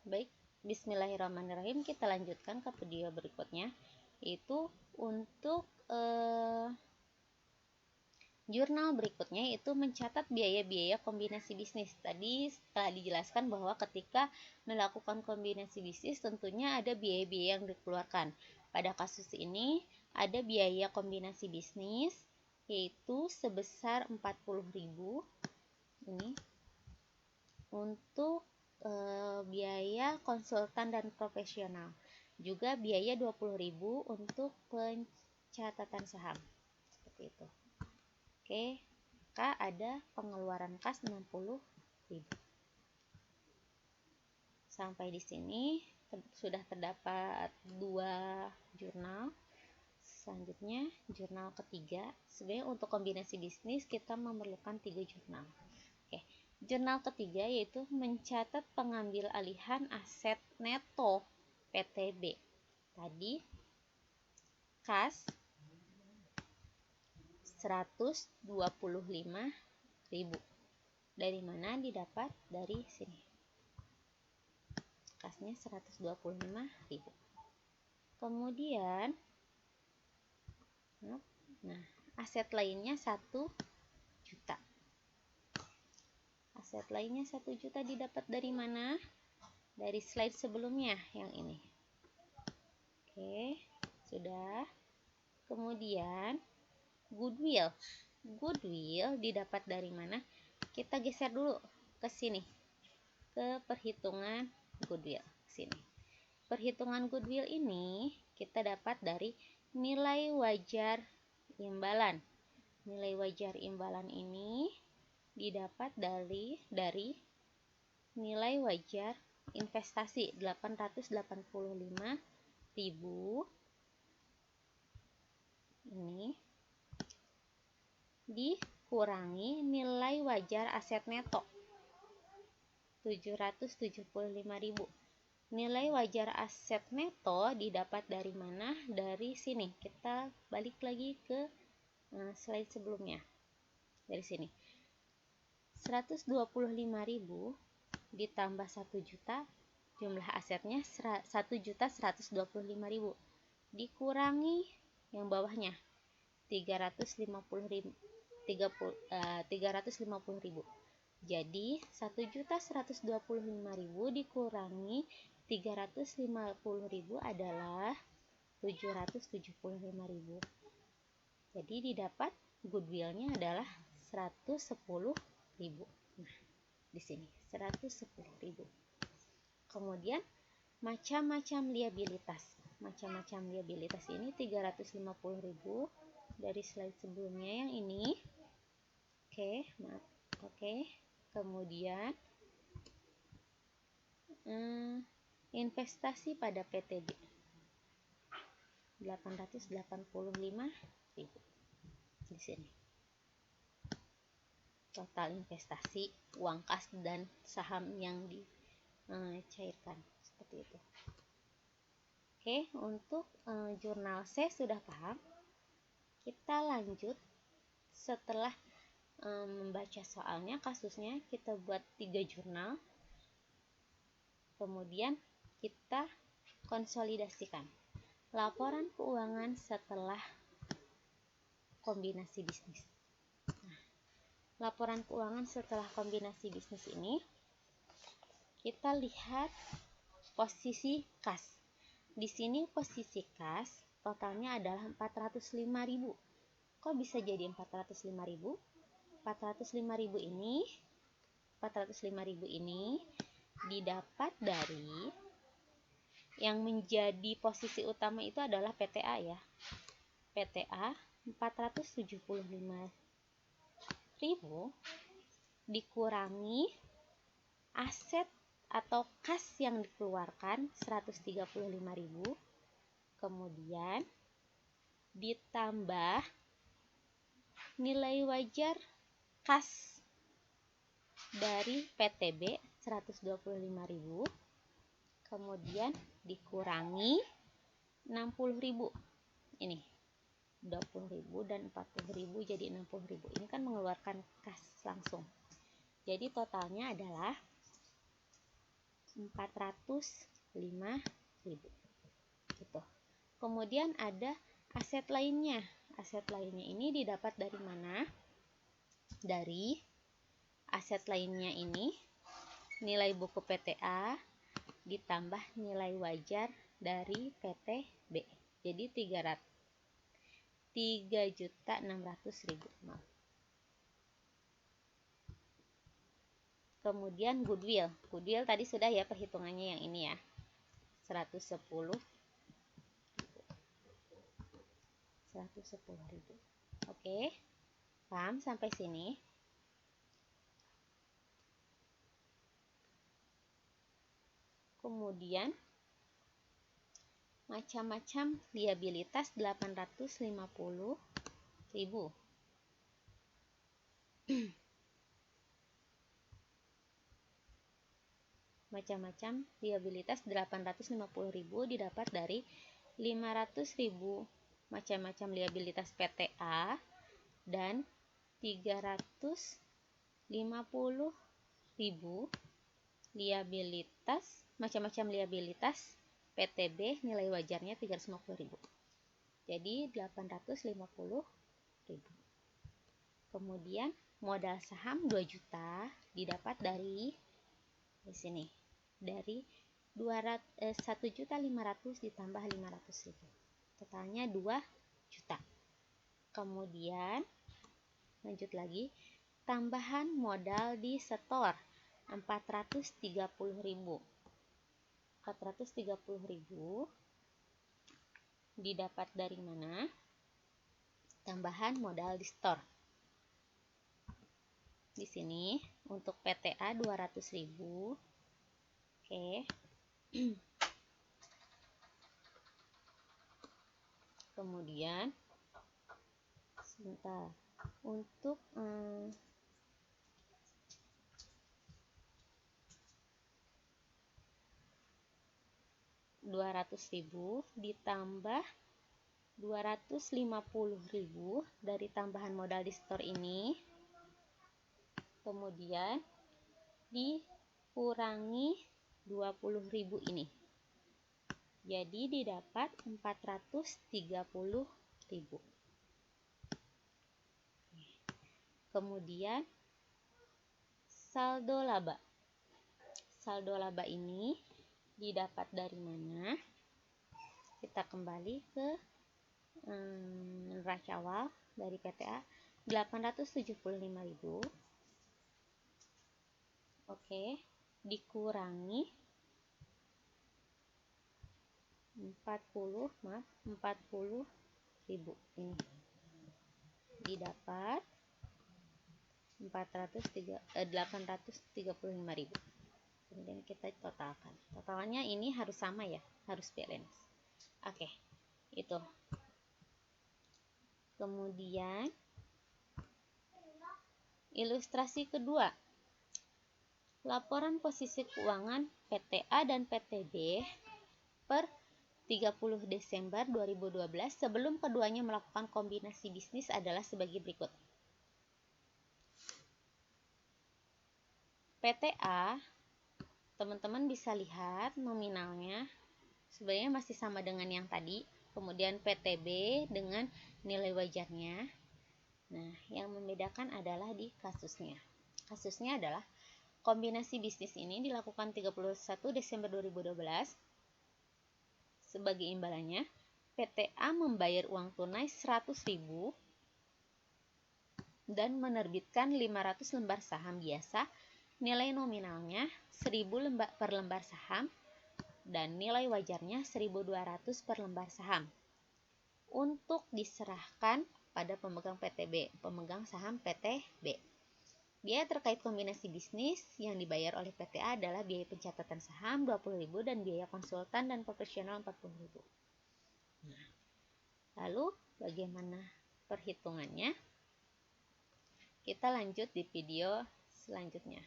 Baik, bismillahirrahmanirrahim, kita lanjutkan ke video berikutnya, yaitu untuk jurnal berikutnya, yaitu mencatat biaya-biaya kombinasi bisnis. Tadi telah dijelaskan bahwa ketika melakukan kombinasi bisnis tentunya ada biaya-biaya yang dikeluarkan. Pada kasus ini ada biaya kombinasi bisnis yaitu sebesar 40.000 ini untuk biaya konsultan dan profesional. Juga biaya 20.000 untuk pencatatan saham. Seperti itu. Oke, maka ada pengeluaran kas 60.000. Sampai di sini sudah terdapat 2 jurnal. Selanjutnya jurnal ketiga. Sebenarnya untuk kombinasi bisnis kita memerlukan 3 jurnal. Oke, jurnal ketiga yaitu mencatat pengambil alihan aset neto PTB. Tadi kas 125.000. Dari mana didapat? Dari sini. Kasnya 125.000. Kemudian aset lainnya 1 juta. Aset lainnya 1 juta didapat dari mana? Dari slide sebelumnya yang ini. Oke, sudah. Kemudian goodwill. Goodwill didapat dari mana? Kita geser dulu ke sini. Ke perhitungan goodwill. Sini. Perhitungan goodwill ini kita dapat dari nilai wajar imbalan. Nilai wajar imbalan ini didapat dari nilai wajar investasi 885.000 ini dikurangi nilai wajar aset neto 775.000. Nilai wajar aset neto didapat dari mana? Dari sini. Kita balik lagi ke slide sebelumnya. Dari sini. 125.000 ditambah 1 juta, jumlah asetnya 1.125.000 dikurangi yang bawahnya 350.000. Jadi 1.125.000 dikurangi 350.000 adalah 775.000. Jadi didapat goodwillnya adalah 110.000. Nah, di sini 110.000. Kemudian macam-macam liabilitas. Macam-macam liabilitas ini 350.000 dari slide sebelumnya yang ini. Oke. Kemudian investasi pada PTB 885.000 di sini. Total investasi, uang kas dan saham yang dicairkan seperti itu. Oke, untuk jurnal C sudah paham. Kita lanjut setelah membaca soalnya, kasusnya kita buat 3 jurnal. Kemudian kita konsolidasikan laporan keuangan setelah kombinasi bisnis. Laporan keuangan setelah kombinasi bisnis ini kita lihat posisi kas. Di sini posisi kas totalnya adalah 405.000. Kok bisa jadi 405.000? 405.000 ini didapat dari yang menjadi posisi utama itu adalah PTA ya. PTA 475.000 dikurangi aset atau kas yang dikeluarkan 135.000, kemudian ditambah nilai wajar kas dari PTB 125.000, kemudian dikurangi 60.000. Ini 20.000 dan 40.000 jadi 60.000. Ini kan mengeluarkan kas langsung. Jadi totalnya adalah 405.000 gitu. Kemudian ada aset lainnya. Aset lainnya ini didapat dari mana? Dari aset lainnya ini nilai buku PTA ditambah nilai wajar dari PTB. Jadi 3.600.000. Maaf. Kemudian goodwill. Goodwill tadi sudah ya perhitungannya yang ini ya. 110.000. Oke. Paham sampai sini? Kemudian macam-macam liabilitas 850.000. Macam-macam liabilitas 850.000 didapat dari 500.000 macam-macam liabilitas PTA dan 350.000 liabilitas macam-macam liabilitas PTB nilai wajarnya 350.000. Jadi 850.000. Kemudian modal saham 2 juta didapat dari sini. Dari 1.500.000 ditambah 500.000. Totalnya 2 juta. Kemudian lanjut lagi, tambahan modal di setor 430.000. 430.000 didapat dari mana? Tambahan modal di store. Di sini untuk PTA 200.000. Oke. Kemudian sebentar. Untuk 200.000 ditambah 250.000 dari tambahan modal di store ini, kemudian dikurangi 20.000 ini, jadi didapat 430.000. Kemudian saldo laba. Saldo laba ini didapat dari mana? Kita kembali ke neraca awal dari PTA 875.000. Oke, dikurangi 40.000 ini. Didapat 835.000. Kemudian kita totalkan. Totalnya ini harus sama ya, harus balance. Oke, itu. Kemudian ilustrasi kedua. Laporan posisi keuangan PTA dan PTB per 30 Desember 2012 sebelum keduanya melakukan kombinasi bisnis adalah sebagai berikut. PTA, teman-teman bisa lihat nominalnya sebenarnya masih sama dengan yang tadi. Kemudian PTB dengan nilai wajarnya. Nah, yang membedakan adalah di kasusnya. Kasusnya adalah kombinasi bisnis ini dilakukan 31 Desember 2012. Sebagai imbalannya, PTA membayar uang tunai 100.000 dan menerbitkan 500 lembar saham biasa. Nilai nominalnya 1.000 per lembar saham dan nilai wajarnya 1.200 per lembar saham. Untuk diserahkan pada pemegang PTB, pemegang saham PTB. Biaya terkait kombinasi bisnis yang dibayar oleh PTA adalah biaya pencatatan saham 20.000 dan biaya konsultan dan profesional 40.000. Nah, lalu bagaimana perhitungannya? Kita lanjut di video selanjutnya.